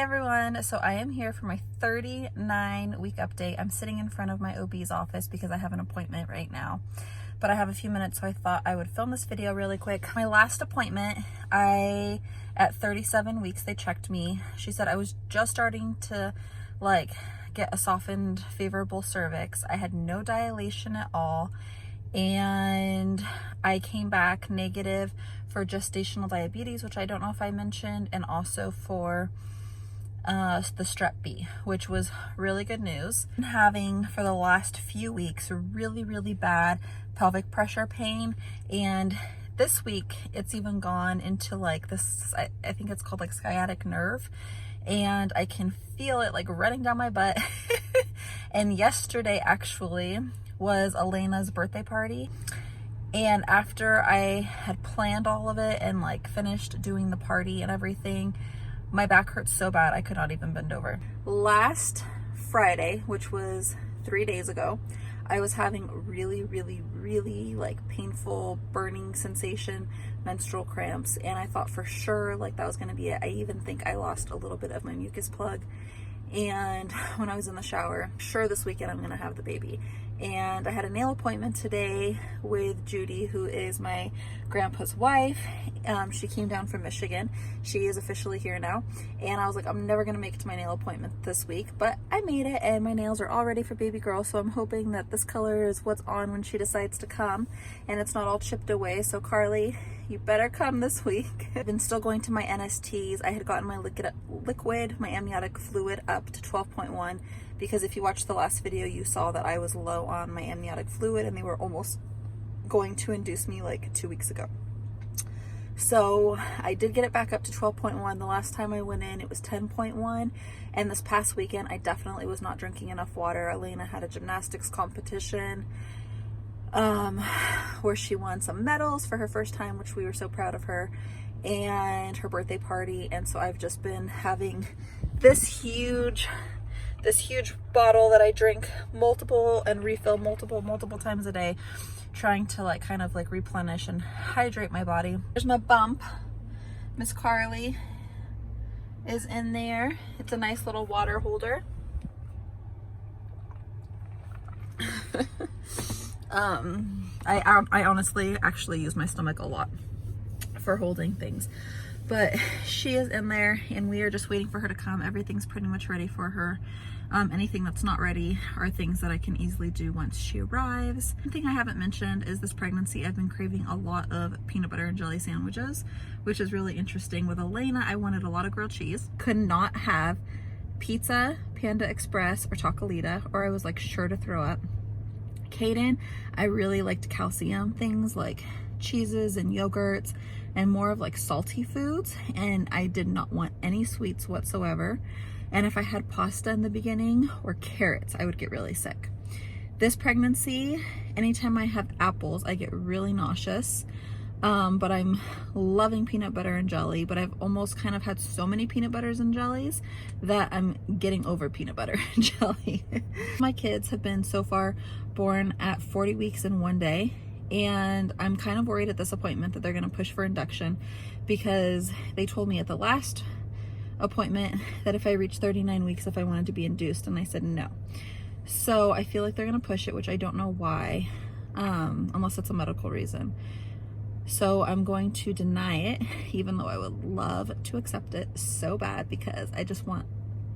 everyone. So I am here for my 39-week update. I'm sitting in front of my OB's office because I have an appointment right now, but I have a few minutes, so I thought I would film this video really quick. My last appointment, at 37 weeks, they checked me. She said I was just starting to get a softened favorable cervix. I had no dilation at all, and I came back negative for gestational diabetes, which I don't know if I mentioned, and also for the strep B, which was really good news. I'm having for the last few weeks really bad pelvic pressure pain, and this week it's even gone into this, I think it's called sciatic nerve, and I can feel it running down my butt. And yesterday actually was Elena's birthday party, and after I had planned all of it and finished doing the party and everything, my back hurt so bad I could not even bend over. Last Friday, which was 3 days ago, I was having really painful burning sensation, menstrual cramps, and I thought for sure that was going to be it. I even think I lost a little bit of my mucus plug. And when I was in the shower, sure, this weekend I'm gonna have the baby. And I had a nail appointment today with Judy, who is my grandpa's wife. She came down from Michigan. She is officially here now. And I was like, I'm never gonna make it to my nail appointment this week, but I made it, and my nails are all ready for baby girl. So I'm hoping that this color is what's on when she decides to come, and it's not all chipped away. So Carly, you better come this week. I've been still going to my NSTs. I had gotten my liquid, my amniotic fluid up to 12.1, because if you watched the last video, you saw that I was low on my amniotic fluid, and they were almost going to induce me 2 weeks ago. So I did get it back up to 12.1. The last time I went in, it was 10.1. And this past weekend, I definitely was not drinking enough water. Elena had a gymnastics competition where she won some medals for her first time, which we were so proud of her, and her birthday party. And so I've just been having this huge bottle that I drink multiple and refill multiple times a day, trying to kind of replenish and hydrate my body. There's my bump. Miss Carly is in there. It's a nice little water holder. I honestly actually use my stomach a lot for holding things, but she is in there, and we are just waiting for her to come. Everything's pretty much ready for her. Anything that's not ready are things that I can easily do once she arrives. One thing I haven't mentioned is this pregnancy, I've been craving a lot of peanut butter and jelly sandwiches, which is really interesting. With Elena, I wanted a lot of grilled cheese. Could not have pizza, Panda Express, or Chocolita, or I was sure to throw up. Kaden, I really liked calcium things like cheeses and yogurts and more of salty foods, and I did not want any sweets whatsoever. And if I had pasta in the beginning or carrots, I would get really sick. This pregnancy, anytime I have apples, I get really nauseous. But I'm loving peanut butter and jelly, but I've almost kind of had so many peanut butters and jellies that I'm getting over peanut butter and jelly. My kids have been so far born at 40 weeks in 1 day, and I'm kind of worried at this appointment that they're going to push for induction, because they told me at the last appointment that if I reached 39 weeks, if I wanted to be induced, and I said no. So I feel like they're going to push it, which I don't know why, unless it's a medical reason. So I'm going to deny it, even though I would love to accept it so bad, because I just want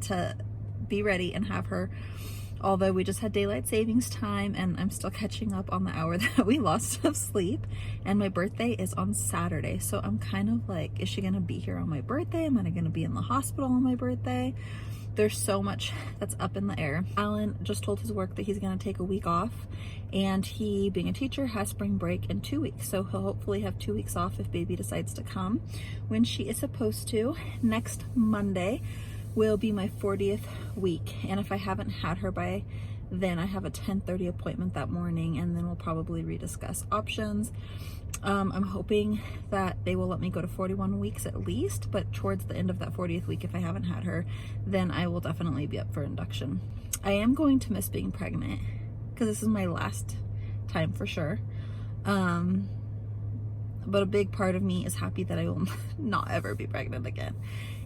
to be ready and have her. Although we just had daylight savings time, and I'm still catching up on the hour that we lost of sleep, and my birthday is on Saturday. So I'm kind of is she gonna be here on my birthday? Am I gonna be in the hospital on my birthday? There's so much that's up in the air. Alan just told his work that he's gonna take a week off, and he, being a teacher, has spring break in 2 weeks. So he'll hopefully have 2 weeks off if baby decides to come when she is supposed to. Next Monday will be my 40th week, and if I haven't had her by then, I have a 10:30 appointment that morning, and then we'll probably rediscuss options. I'm hoping that they will let me go to 41 weeks at least, but towards the end of that 40th week, if I haven't had her, then I will definitely be up for induction. I am going to miss being pregnant, because this is my last time for sure. but a big part of me is happy that I will not ever be pregnant again,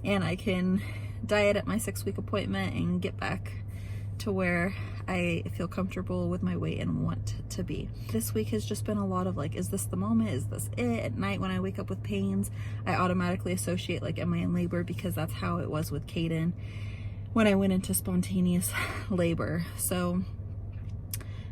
and I can diet at my 6-week appointment and get back to where I feel comfortable with my weight and want to be. This week has just been a lot of like, is this the moment? Is this it? At night when I wake up with pains, I automatically associate like, am I in labor? Because that's how it was with Caden when I went into spontaneous labor. So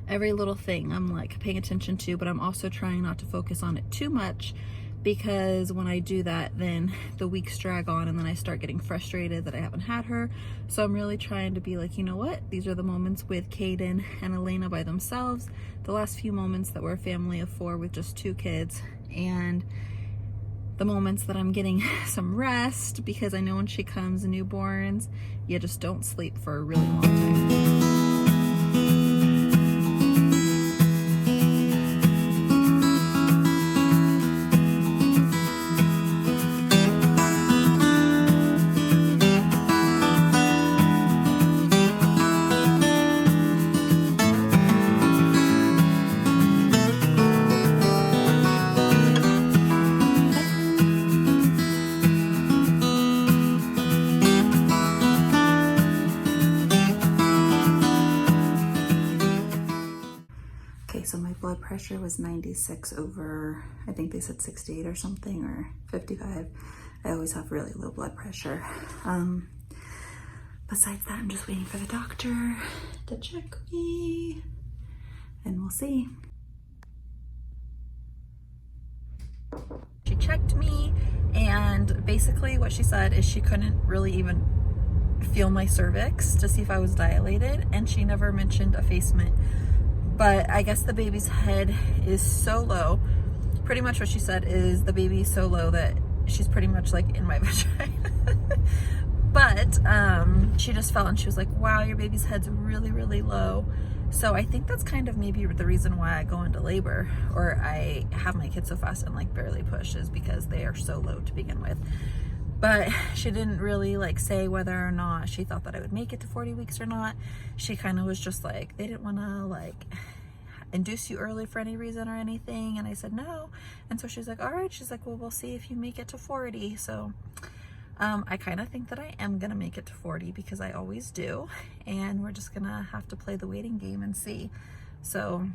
every little thing I'm like paying attention to, but I'm also trying not to focus on it too much, because when I do that, then the weeks drag on and then I start getting frustrated that I haven't had her. So I'm really trying to be like, you know what? These are the moments with Caden and Elena by themselves, the last few moments that we're a family of 4 with just 2 kids, and the moments that I'm getting some rest, because I know when she comes newborns, you just don't sleep for a really long time. Okay, so my blood pressure was 96 over, I think they said 68 or something, or 55. I always have really low blood pressure. Besides that, I'm just waiting for the doctor to check me, and we'll see. She checked me, and basically what she said is she couldn't really even feel my cervix to see if I was dilated, and she never mentioned effacement. But I guess the baby's head is so low. Pretty much what she said is the baby is so low that she's pretty much like in my vagina. But she just felt, and she was like, wow, your baby's head's really, really low. So I think that's kind of maybe the reason why I go into labor, or I have my kids so fast and like barely push, is because they are so low to begin with. But she didn't really like say whether or not she thought that I would make it to 40 weeks or not. She kind of was just like, they didn't want to like induce you early for any reason or anything. And I said no. And so she's like, all right. She's like, well, we'll see if you make it to 40. So I kind of think that I am going to make it to 40, because I always do. And we're just going to have to play the waiting game and see. So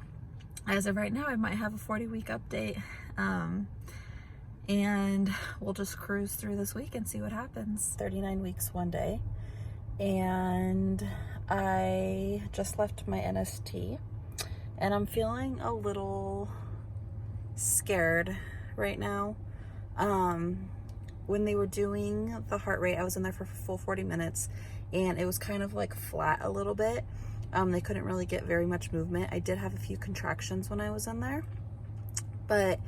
as of right now, I might have a 40-week update. And we'll just cruise through this week and see what happens. 39 weeks one day, and I just left my NST, and I'm feeling a little scared right now. When they were doing the heart rate, I was in there for a full 40 minutes, and it was kind of like flat a little bit. They couldn't really get very much movement. I did have a few contractions when I was in there, but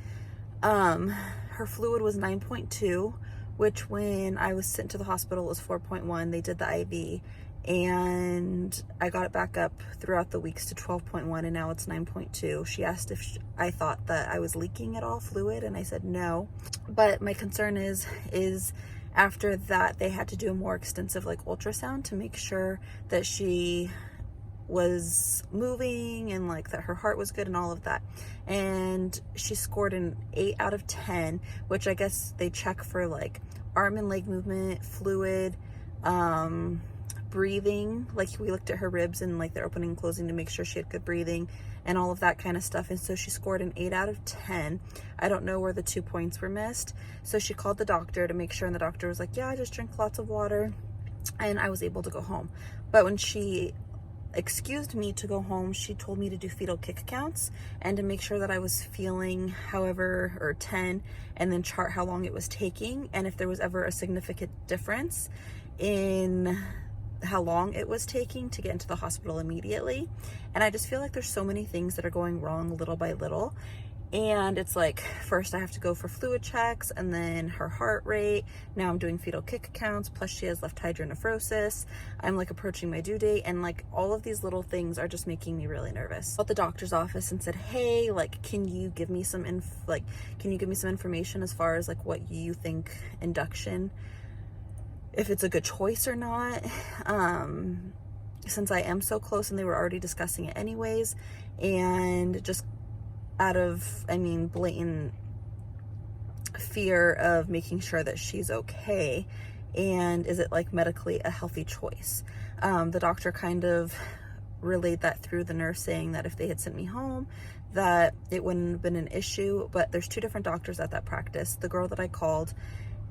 her fluid was 9.2, which when I was sent to the hospital was 4.1. They did the IV, and I got it back up throughout the weeks to 12.1, and now it's 9.2. She asked if I thought that I was leaking at all fluid, and I said no. But my concern is after that they had to do a more extensive like ultrasound to make sure that she was moving and like that her heart was good and all of that. And she scored an 8 out of 10, which I guess they check for like arm and leg movement, fluid, breathing. Like we looked at her ribs and like their opening and closing to make sure she had good breathing and all of that kind of stuff. And so she scored an 8 out of 10. I don't know where the 2 points were missed. So she called the doctor to make sure, and the doctor was like, yeah, just drink lots of water. And I was able to go home. But when she excused me to go home, she told me to do fetal kick counts and to make sure that I was feeling however, or 10, and then chart how long it was taking, and if there was ever a significant difference in how long it was taking to get into the hospital immediately. And I just feel like there's so many things that are going wrong little by little. And it's like, first I have to go for fluid checks, and then her heart rate. Now I'm doing fetal kick counts, plus she has left hydronephrosis. I'm like approaching my due date, and like all of these little things are just making me really nervous. I called the doctor's office and said, hey, like, can you give me some information as far as like what you think induction, if it's a good choice or not, since I am so close, and they were already discussing it anyways. And just out of, blatant fear of making sure that she's okay, and is it like medically a healthy choice. The doctor kind of relayed that through the nurse, saying that if they had sent me home, that it wouldn't have been an issue. But there's two different doctors at that practice. The girl that I called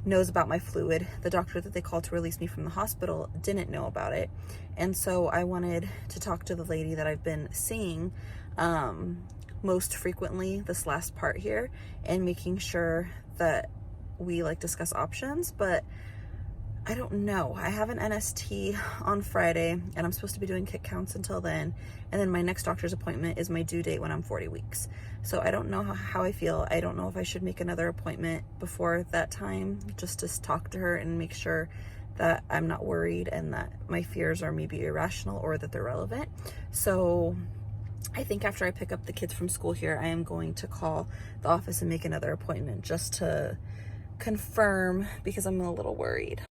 knows about my fluid. The doctor that they called to release me from the hospital didn't know about it. And so I wanted to talk to the lady that I've been seeing most frequently this last part here, and making sure that we like discuss options. But I don't know. I have an NST on Friday, and I'm supposed to be doing kick counts until then. And then my next doctor's appointment is my due date when I'm 40 weeks. So I don't know how I feel. I don't know if I should make another appointment before that time, just to talk to her and make sure that I'm not worried and that my fears are maybe irrational or that they're relevant. So I think after I pick up the kids from school here, I am going to call the office and make another appointment just to confirm, because I'm a little worried.